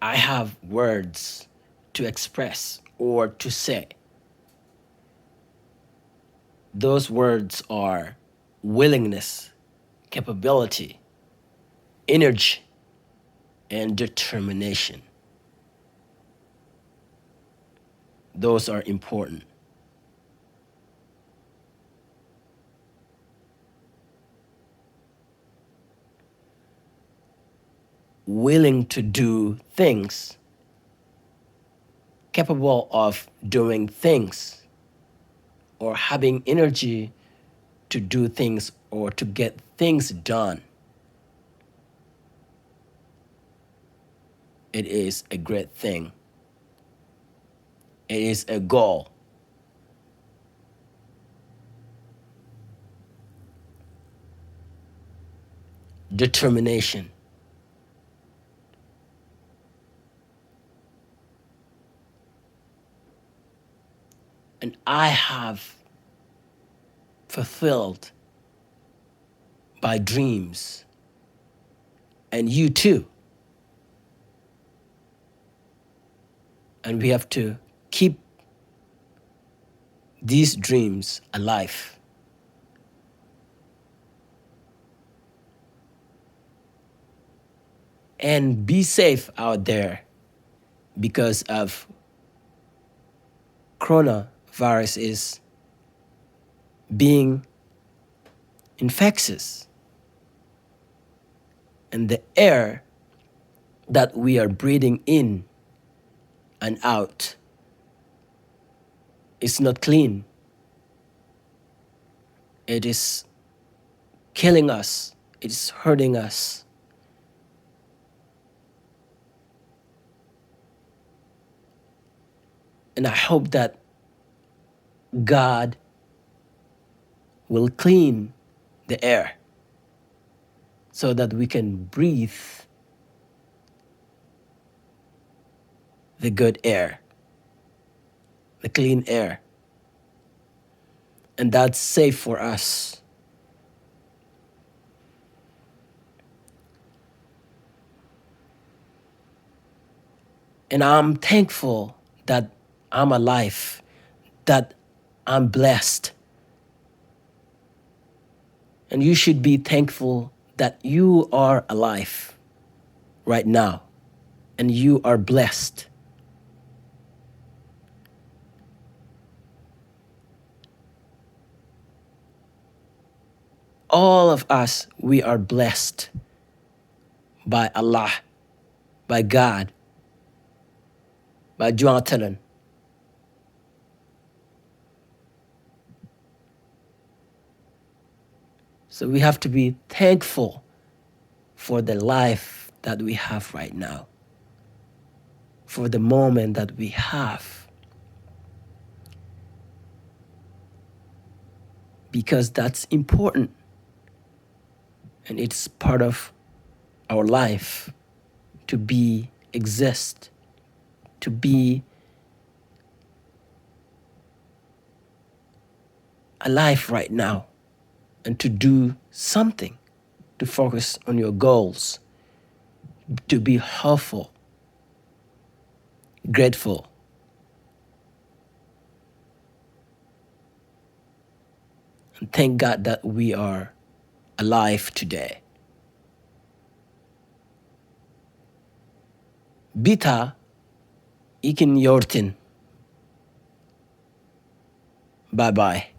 I have words to express or to say. Those words are willingness, capability, energy, and determination. Those are important. Willing to do things, capable of doing things, or having energy to do things or to get things done. It is a great thing. It is a goal. Determination. And I have fulfilled my dreams, and you too. And we have to keep these dreams alive. And be safe out there because of coronavirus is being infectious. And the air that we are breathing in and out is not clean. It is killing us. It is hurting us. And I hope that God will clean the air so that we can breathe the good air, the clean air. And that's safe for us. And I'm thankful that I'm alive, that I'm blessed. And you should be thankful that you are alive right now and you are blessed. All of us, we are blessed by Allah, by God, by Jwaga. So we have to be thankful for the life that we have right now, for the moment that we have. Because that's important. And it's part of our life to exist, to be alive right now, and to do something, to focus on your goals, to be hopeful, grateful. And thank God that we are alive today. Bita, ikin yorritin. Bye-bye.